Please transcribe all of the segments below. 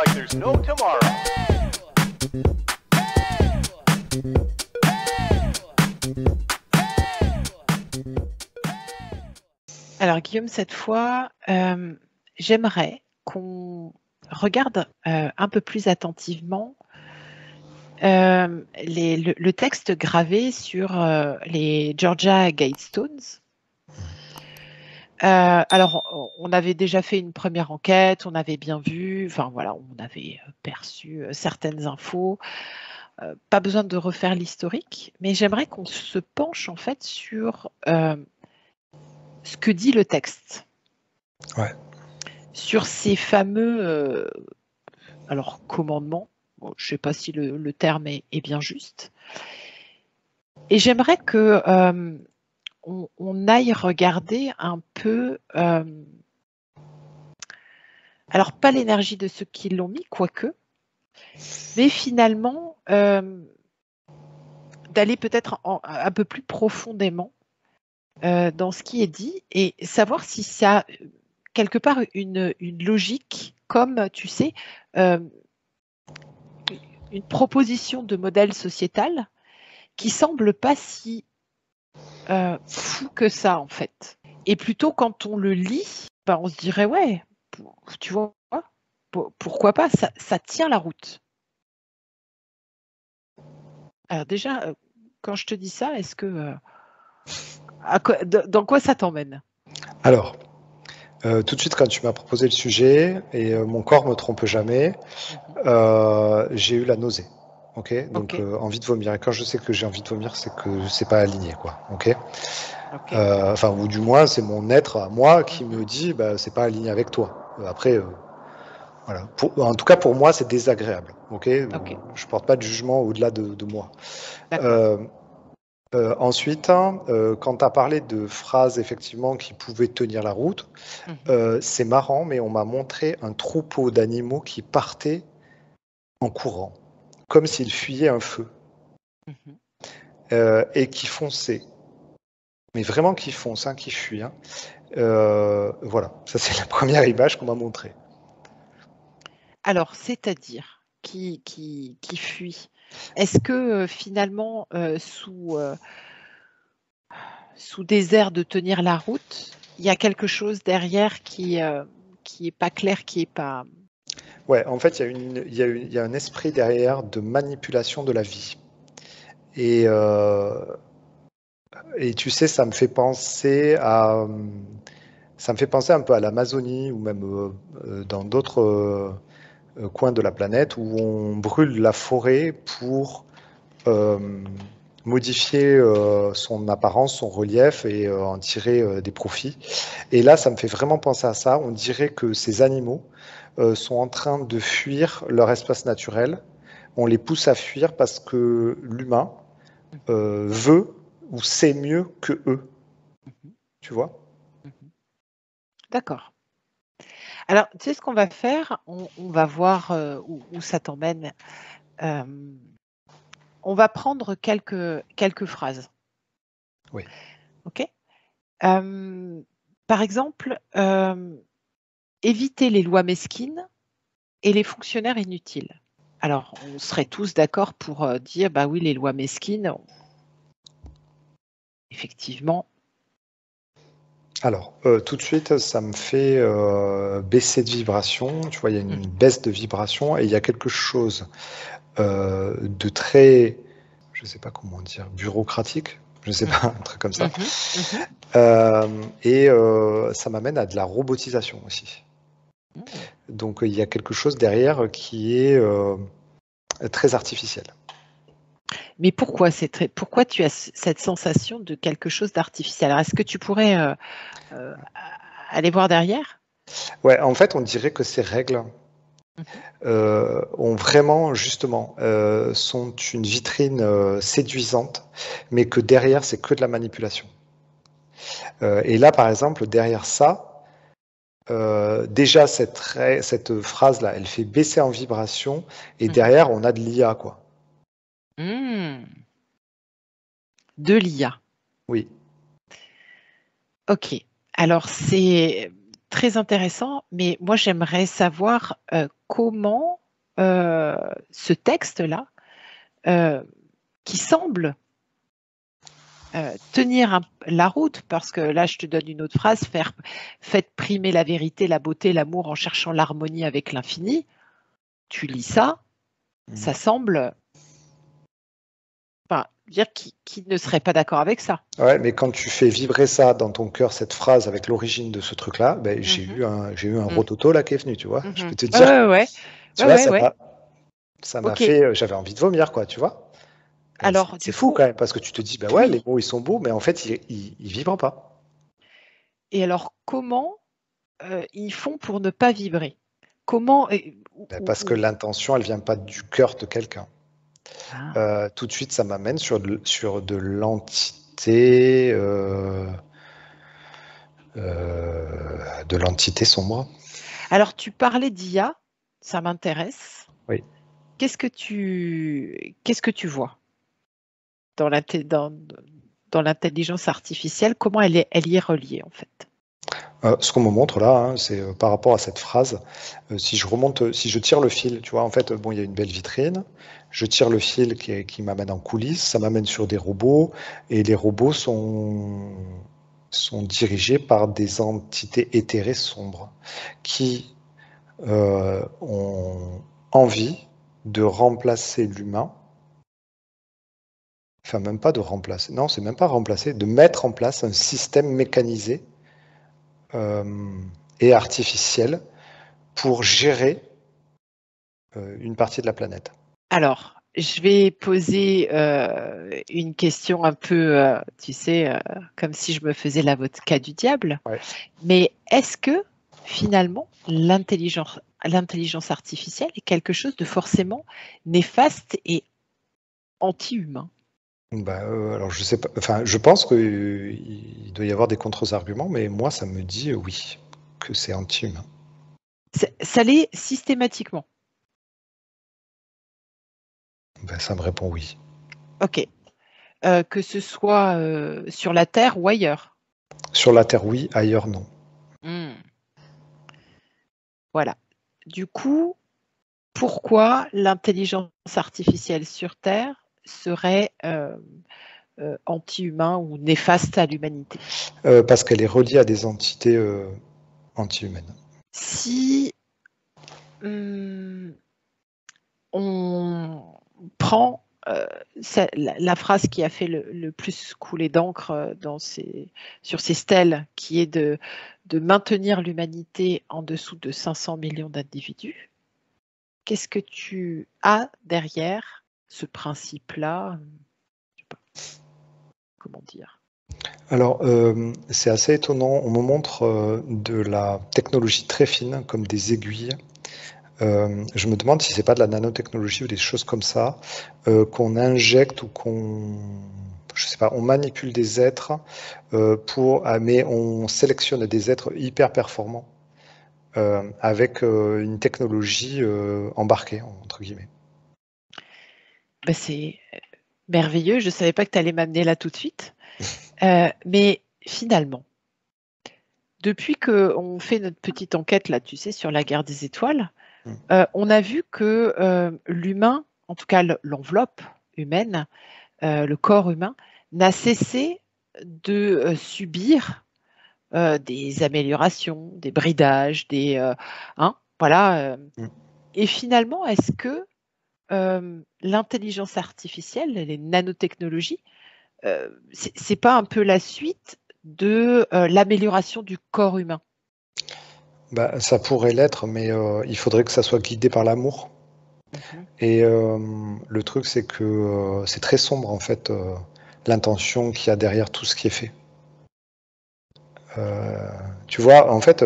like there's no tomorrow. Alors Guillaume, cette fois, j'aimerais qu'on regarde un peu plus attentivement le texte gravé sur les Georgia Guidestones. Alors, on avait déjà fait une première enquête, on avait bien vu, enfin voilà, on avait perçu certaines infos. Pas besoin de refaire l'historique, mais j'aimerais qu'on se penche en fait sur ce que dit le texte. Ouais. Sur ces fameux commandements. Bon, je ne sais pas si le terme est bien juste. Et j'aimerais que on aille regarder un peu, alors pas l'énergie de ceux qui l'ont mis, quoique, mais finalement d'aller peut-être un peu plus profondément dans ce qui est dit et savoir si ça a quelque part une logique, comme tu sais, une proposition de modèle sociétal qui semble pas si fou que ça en fait. Et plutôt quand on le lit, on se dirait ouais, tu vois, pourquoi pas, ça tient la route. Alors déjà, quand je te dis ça, est-ce que dans quoi ça t'emmène? Alors, tout de suite quand tu m'as proposé le sujet, et mon corps me trompe jamais, j'ai eu la nausée. Ok, donc envie de vomir. Et quand je sais que j'ai envie de vomir, c'est que c'est pas aligné, quoi. Ok. Enfin, ou du moins, c'est mon être à moi qui me dit, c'est pas aligné avec toi. Après, voilà. En tout cas, pour moi, c'est désagréable. Ok. Je porte pas de jugement au-delà de moi. Ensuite, quand tu as parlé de phrases effectivement qui pouvaient tenir la route, c'est marrant, mais on m'a montré un troupeau d'animaux qui partaient en courant, comme s'ils fuyaient un feu, et qui fonçaient. Mais vraiment qui foncent, qui fuient. Voilà, ça c'est la première image qu'on m'a montrée. Alors, c'est-à-dire qui fuit. Est-ce que finalement, sous des airs de tenir la route, il y a quelque chose derrière qui est pas clair, qui est pas... Ouais, en fait, il y a un esprit derrière de manipulation de la vie. Et tu sais, ça me fait penser un peu à l'Amazonie ou même dans d'autres coins de la planète où on brûle la forêt pour modifier son apparence, son relief et en tirer des profits. Et là, ça me fait vraiment penser à ça. On dirait que ces animaux sont en train de fuir leur espace naturel. On les pousse à fuir parce que l'humain veut ou sait mieux que eux. Tu vois? D'accord. Alors, tu sais ce qu'on va faire? On va voir où ça t'emmène. On va prendre quelques phrases. Oui. OK? Par exemple, éviter les lois mesquines et les fonctionnaires inutiles. Alors, on serait tous d'accord pour dire, bah oui, les lois mesquines, effectivement. Alors, tout de suite, ça me fait baisser de vibration. Tu vois, il y a une baisse de vibration et il y a quelque chose de très, je ne sais pas comment dire, bureaucratique. Je ne sais pas, un truc comme ça. Et ça m'amène à de la robotisation aussi. Donc, il y a quelque chose derrière qui est très artificiel. Mais pourquoi tu as cette sensation de quelque chose d'artificiel? Alors, est-ce que tu pourrais aller voir derrière? Ouais, en fait, on dirait que ces règles ont vraiment, justement, sont une vitrine séduisante, mais que derrière, c'est que de la manipulation. Et là, par exemple, derrière ça, déjà, cette phrase-là, elle fait baisser en vibration, et derrière, on a de l'IA, quoi. De l'IA. Oui. Ok. Alors, c'est très intéressant, mais moi, j'aimerais savoir comment ce texte-là, qui semble tenir la route, parce que là, je te donne une autre phrase, faites primer la vérité, la beauté, l'amour en cherchant l'harmonie avec l'infini. Tu lis ça, ça semble... Enfin, dire qui ne serait pas d'accord avec ça. Ouais, mais quand tu fais vibrer ça dans ton cœur, cette phrase avec l'origine de ce truc-là, ben, j'ai eu un rototo là qui est venu, tu vois. Je peux te dire. Ouais. Tu vois, ça m'a Ok. fait, j'avais envie de vomir, quoi, tu vois. Alors, c'est fou quand même, parce que tu te dis, bah ouais, les mots ils sont beaux, mais en fait ils vibrent pas. Et alors, comment ils font pour ne pas vibrer? Comment Parce que l'intention, elle vient pas du cœur de quelqu'un. Tout de suite, ça m'amène sur de l'entité, de l'entité sombre. Alors, tu parlais d'IA, ça m'intéresse. Oui. Qu'est-ce que tu vois dans l'intelligence artificielle? Comment elle y est reliée, en fait? Ce qu'on me montre là, hein, c'est par rapport à cette phrase. Si je tire le fil, tu vois, en fait, bon, il y a une belle vitrine. Je tire le fil qui m'amène en coulisses, ça m'amène sur des robots, et les robots sont dirigés par des entités éthérées sombres qui ont envie de remplacer l'humain. Enfin, même pas de remplacer. Non, c'est même pas remplacer, de mettre en place un système mécanisé et artificiel pour gérer une partie de la planète. Alors, je vais poser une question un peu, tu sais, comme si je me faisais l'avocat du diable. Ouais. Mais est-ce que finalement l'intelligence artificielle est quelque chose de forcément néfaste et anti-humain? Alors je sais pas. Enfin, je pense qu'il doit y avoir des contre-arguments, mais moi, ça me dit oui, que c'est anti-humain. Ça l'est systématiquement. Ça me répond oui. Ok. Que ce soit sur la Terre ou ailleurs. Sur la Terre, oui. Ailleurs, non. Voilà. Du coup, pourquoi l'intelligence artificielle sur Terre serait anti-humain ou néfaste à l'humanité? Parce qu'elle est reliée à des entités anti-humaines. Si on prend la phrase qui a fait le plus couler d'encre sur ces stèles, qui est de maintenir l'humanité en dessous de 500 millions d'individus, qu'est-ce que tu as derrière ce principe-là? Je sais pas. Comment dire? Alors, c'est assez étonnant. On me montre de la technologie très fine, comme des aiguilles. Je me demande si c'est pas de la nanotechnologie ou des choses comme ça, qu'on injecte ou je sais pas, on manipule des êtres mais on sélectionne des êtres hyper performants avec une technologie embarquée, entre guillemets. C'est merveilleux. Je ne savais pas que tu allais m'amener là tout de suite. Mais finalement, depuis qu'on fait notre petite enquête là, tu sais, sur la guerre des étoiles, on a vu que l'humain, en tout cas l'enveloppe humaine, le corps humain, n'a cessé de subir des améliorations, des bridages, voilà. Et finalement, est-ce que l'intelligence artificielle, les nanotechnologies, c'est pas un peu la suite de l'amélioration du corps humain? Ça pourrait l'être, mais il faudrait que ça soit guidé par l'amour. Et le truc, c'est que c'est très sombre, en fait, l'intention qu'il y a derrière tout ce qui est fait. Tu vois, en fait,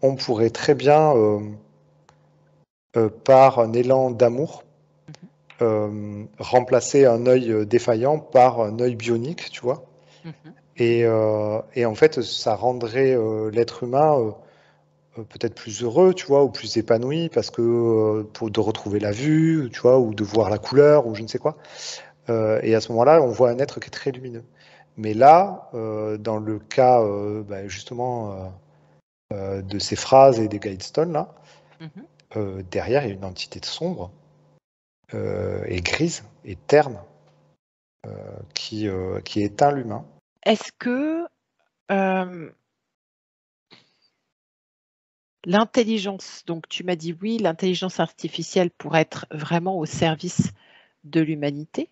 on pourrait très bien, par un élan d'amour, remplacer un œil défaillant par un œil bionique, tu vois. Et en fait, ça rendrait l'être humain peut-être plus heureux, tu vois, ou plus épanoui, parce que de retrouver la vue, tu vois, ou de voir la couleur, ou je ne sais quoi. Et à ce moment-là, on voit un être qui est très lumineux. Mais là, dans le cas justement de ces phrases et des guidestones là, derrière, il y a une entité sombre et grise et terne qui éteint l'humain. Est-ce que l'intelligence, donc tu m'as dit oui, l'intelligence artificielle pourrait être vraiment au service de l'humanité,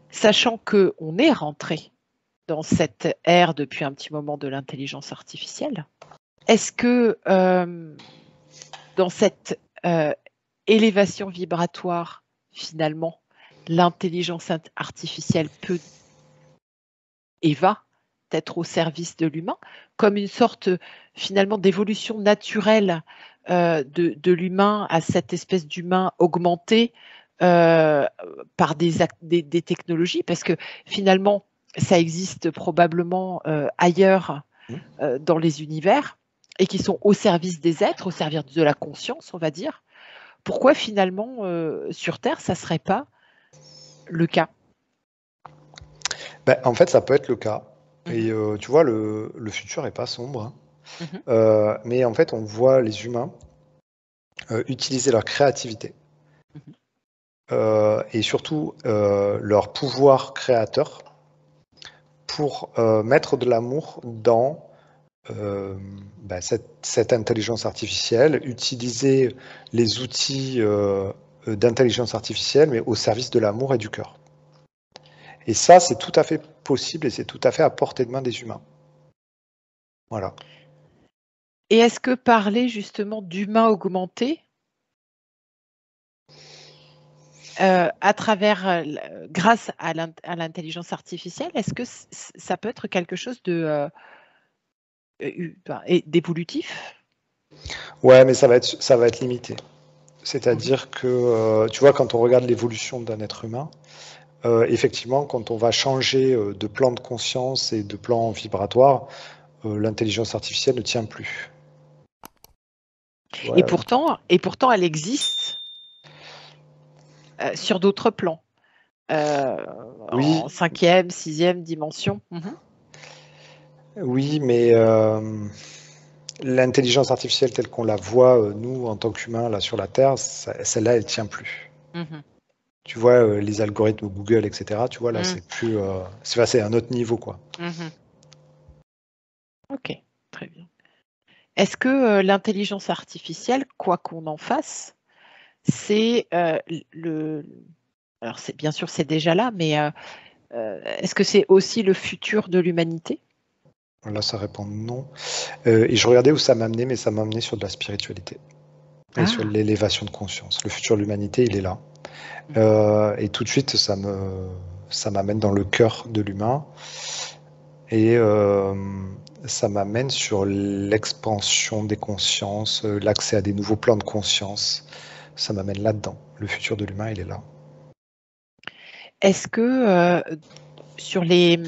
sachant qu'on est rentré dans cette ère depuis un petit moment de l'intelligence artificielle. Est-ce que dans cette élévation vibratoire, finalement, l'intelligence artificielle peut et va être au service de l'humain, comme une sorte finalement d'évolution naturelle de l'humain à cette espèce d'humain augmenté par des technologies, parce que finalement, ça existe probablement ailleurs dans les univers et qui sont au service des êtres, au service de la conscience, on va dire. Pourquoi finalement, sur Terre, ça ne serait pas le cas? En fait, ça peut être le cas. Et tu vois, le futur n'est pas sombre. Mais en fait, on voit les humains utiliser leur créativité et surtout leur pouvoir créateur pour mettre de l'amour dans cette intelligence artificielle, utiliser les outils d'intelligence artificielle, mais au service de l'amour et du cœur. Et ça, c'est tout à fait possible et c'est tout à fait à portée de main des humains. Voilà. Et est-ce que parler justement d'humain augmenté, à travers, grâce à l'intelligence artificielle, est-ce que ça peut être quelque chose d'évolutif? Ouais, mais ça va être limité. C'est-à-dire que, tu vois, quand on regarde l'évolution d'un être humain, effectivement, quand on va changer de plan de conscience et de plan vibratoire, l'intelligence artificielle ne tient plus. Et pourtant, elle existe sur d'autres plans, oui, en 5e, 6e dimension. Oui, mais l'intelligence artificielle telle qu'on la voit, nous, en tant qu'humains, là, sur la Terre, celle-là, elle tient plus. Tu vois, les algorithmes Google, etc., tu vois, là, c'est plus... c'est un autre niveau, quoi. Ok, très bien. Est-ce que l'intelligence artificielle, quoi qu'on en fasse, c'est alors bien sûr c'est déjà là, mais est-ce que c'est aussi le futur de l'humanité? Là, ça répond non. Et je regardais où ça m'a amené, mais ça m'a amené sur de la spiritualité et sur l'élévation de conscience. Le futur de l'humanité, il est là. Et tout de suite, ça m'amène dans le cœur de l'humain. Et ça m'amène sur l'expansion des consciences, l'accès à des nouveaux plans de conscience. Ça m'amène là-dedans. Le futur de l'humain, il est là. Est-ce que sur les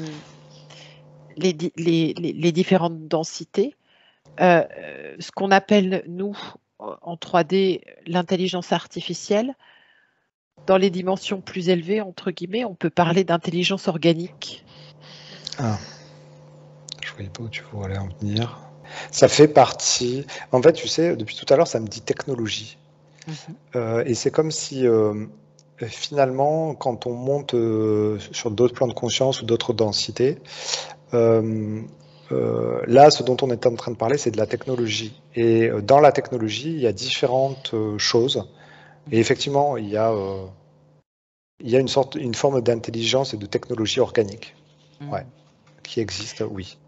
différentes densités, ce qu'on appelle, nous, en 3D, l'intelligence artificielle, dans les dimensions plus élevées, entre guillemets, on peut parler d'intelligence organique? Je voyais pas où tu voulais en venir. Ça fait partie... En fait, tu sais, depuis tout à l'heure, ça me dit technologie. Et c'est comme si... finalement, quand on monte sur d'autres plans de conscience ou d'autres densités, là, ce dont on est en train de parler, c'est de la technologie. Et dans la technologie, il y a différentes choses. Et effectivement, il y a une forme d'intelligence et de technologie organique, qui existe, oui.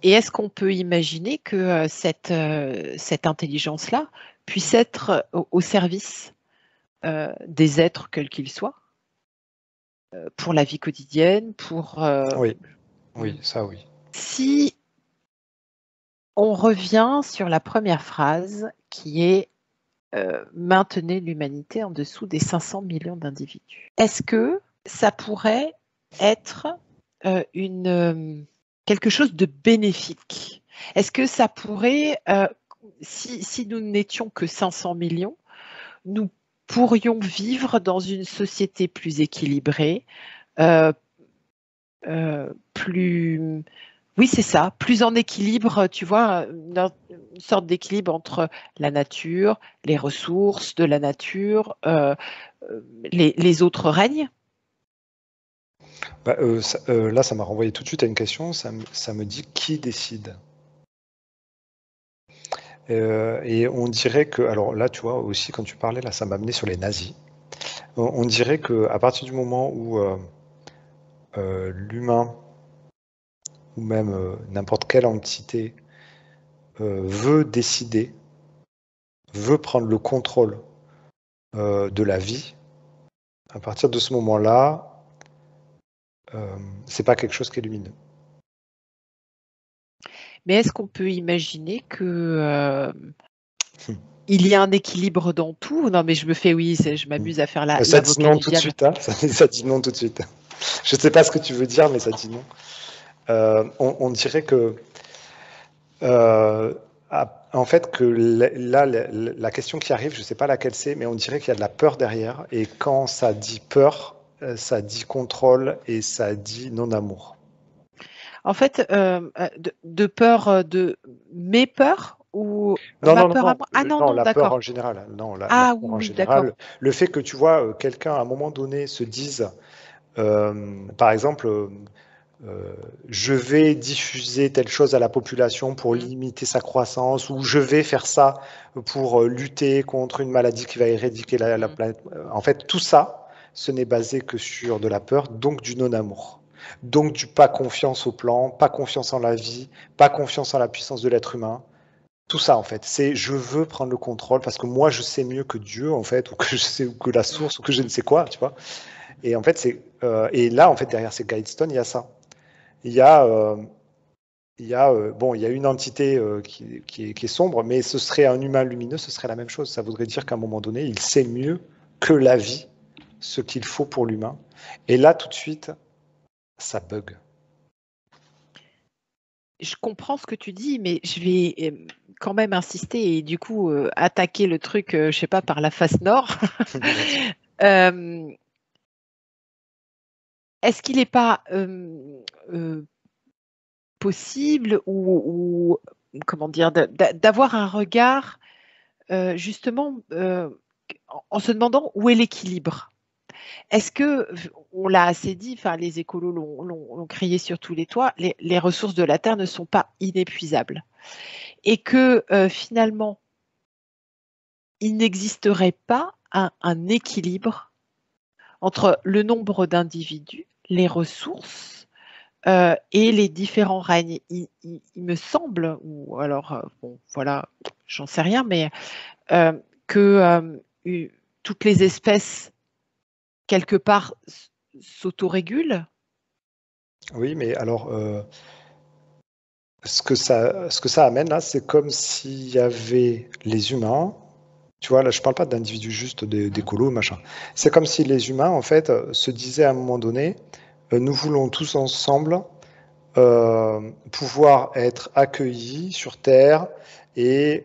Et est-ce qu'on peut imaginer que cette intelligence-là puisse être au service des êtres, quels qu'ils soient, pour la vie quotidienne, pour... Oui, ça oui. Si on revient sur la première phrase qui est maintenez l'humanité en dessous des 500 millions d'individus. Est-ce que ça pourrait être quelque chose de bénéfique? Est-ce que ça pourrait, si nous n'étions que 500 millions, nous pourrions vivre dans une société plus équilibrée, plus Oui, c'est ça. Plus en équilibre, tu vois, une sorte d'équilibre entre la nature, les ressources de la nature, les autres règnes. Là, ça m'a renvoyé tout de suite à une question. Ça me dit qui décide? Et on dirait que, alors là, tu vois, aussi, quand tu parlais, là, ça m'a amené sur les nazis. On dirait qu'à partir du moment où l'humain, ou même n'importe quelle entité, veut décider, veut prendre le contrôle de la vie, à partir de ce moment-là, c'est pas quelque chose qui est lumineux. Mais est-ce qu'on peut imaginer que il y a un équilibre dans tout? Non, mais je m'amuse à faire Ça dit l'avocat non du tout de diable. suite, hein. Ça dit non tout de suite. Je sais pas ce que tu veux dire, mais ça dit non. On dirait que en fait, que là, la question qui arrive, je ne sais pas laquelle c'est, mais on dirait qu'il y a de la peur derrière. Et quand ça dit peur, ça dit contrôle et ça dit non-amour. En fait, de peur de mes peurs ou Non, ma non, non, peur à non, moi? Ah non, non, non, la peur d'accord. en général. Non, la Ah peur oui, en oui, d'accord. général. Le fait que tu vois quelqu'un à un moment donné se dise, par exemple, je vais diffuser telle chose à la population pour limiter sa croissance, ou je vais faire ça pour lutter contre une maladie qui va éradiquer la planète. En fait, tout ça, ce n'est basé que sur de la peur, donc du non-amour. Donc du pas confiance au plan, pas confiance en la vie, pas confiance en la puissance de l'être humain. Tout ça, en fait, c'est je veux prendre le contrôle parce que moi, je sais mieux que Dieu, en fait, ou que je sais, ou que la source, ou que je ne sais quoi, tu vois. Et en fait, et là, en fait, derrière ces guidestones, il y a ça. Il y a, bon, il y a une entité qui est sombre, mais ce serait un humain lumineux, ce serait la même chose. Ça voudrait dire qu'à un moment donné, il sait mieux que la vie ce qu'il faut pour l'humain. Et là, tout de suite, ça bug. Je comprends ce que tu dis, mais je vais quand même insister et du coup attaquer le truc, je sais pas, par la face nord. Est-ce qu'il n'est pas possible ou comment dire d'avoir un regard justement en se demandant où est l'équilibre? Est-ce que, on l'a assez dit, enfin les écolos l'ont crié sur tous les toits, les ressources de la Terre ne sont pas inépuisables et que finalement, il n'existerait pas un équilibre entre le nombre d'individus, les ressources et les différents règnes. Il me semble, ou alors, bon, voilà, j'en sais rien, mais que toutes les espèces, quelque part, s'autorégulent. Oui, mais alors, ce que ça amène là, c'est comme s'il y avait les humains. Tu vois, là, je ne parle pas d'individus juste d'écolos, machin. C'est comme si les humains, en fait, se disaient à un moment donné, nous voulons tous ensemble pouvoir être accueillis sur Terre et,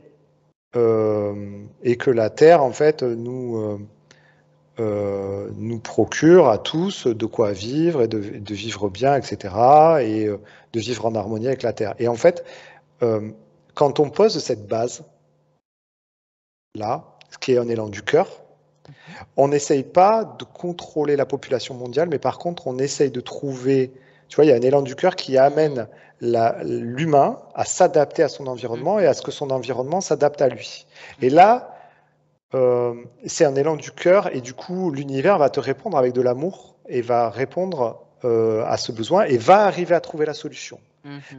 et que la Terre, en fait, nous procure à tous de quoi vivre et de vivre bien, etc. Et de vivre en harmonie avec la Terre. Et en fait, quand on pose cette base, là, ce qui est un élan du cœur, on n'essaye pas de contrôler la population mondiale, mais par contre, on essaye de trouver, tu vois, il y a un élan du cœur qui amène l'humain à s'adapter à son environnement et à ce que son environnement s'adapte à lui. Et là, c'est un élan du cœur et du coup, l'univers va te répondre avec de l'amour et va répondre à ce besoin et va arriver à trouver la solution.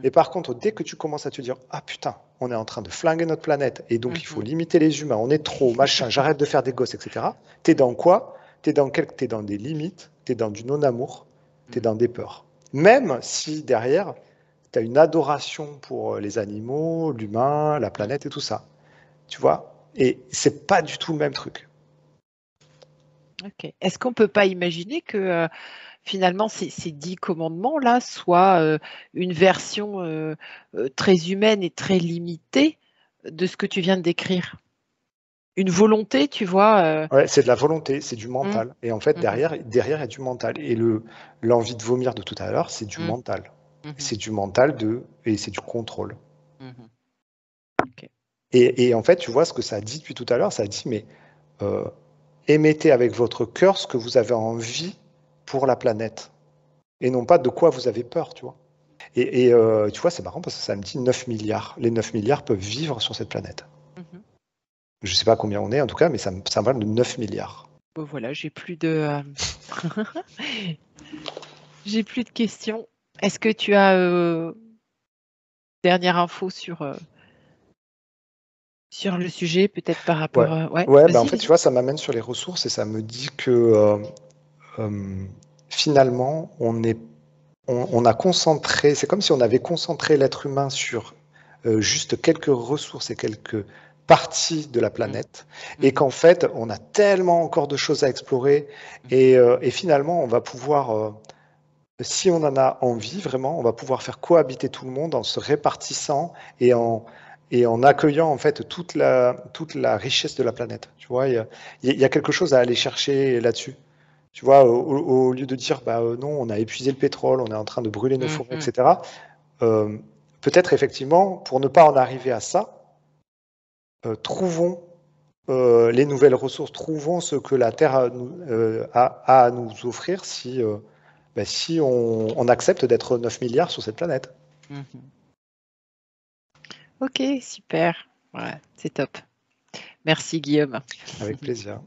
Et par contre, dès que tu commences à te dire, ah putain, on est en train de flinguer notre planète et donc il faut limiter les humains, on est trop, machin, j'arrête de faire des gosses, etc. T'es dans quoi? T'es dans des limites, t'es dans du non-amour, t'es dans des peurs. Même si derrière, t'as une adoration pour les animaux, l'humain, la planète et tout ça. Tu vois? Et c'est pas du tout le même truc. Ok. Est-ce qu'on ne peut pas imaginer que finalement ces 10 commandements-là soient une version très humaine et très limitée de ce que tu viens de décrire? Une volonté, tu vois. Ouais, c'est de la volonté, c'est du mental. Et en fait, derrière, il y a du mental. Et l'envie de vomir de tout à l'heure, c'est du mental. C'est du mental et c'est du contrôle. Okay. Et en fait, tu vois ce que ça dit depuis tout à l'heure, ça dit, mais émettez avec votre cœur ce que vous avez envie pour la planète. Et non pas de quoi vous avez peur, tu vois. Et tu vois, c'est marrant parce que ça me dit 9 milliards. Les 9 milliards peuvent vivre sur cette planète. Je ne sais pas combien on est en tout cas, mais ça me parle de 9 milliards. Bon, voilà, j'ai plus de j'ai plus de questions. Est-ce que tu as dernière info sur le sujet, peut-être par rapport à... Ouais, en fait, tu vas-y. vois, ça m'amène sur les ressources et ça me dit que finalement, on a concentré, c'est comme si on avait concentré l'être humain sur juste quelques ressources et quelques parties de la planète, et qu'en fait, on a tellement encore de choses à explorer, et finalement, on va pouvoir, si on en a envie, vraiment, on va pouvoir faire cohabiter tout le monde en se répartissant et en accueillant en fait toute la richesse de la planète. Tu vois, il y a quelque chose à aller chercher là-dessus. Tu vois, au lieu de dire, bah, non, on a épuisé le pétrole, on est en train de brûler nos forêts, etc. Peut-être effectivement, pour ne pas en arriver à ça, trouvons les nouvelles ressources, trouvons ce que la Terre a à nous offrir si on accepte d'être 9 milliards sur cette planète. Ok, super. Ouais, c'est top. Merci Guillaume. Avec plaisir.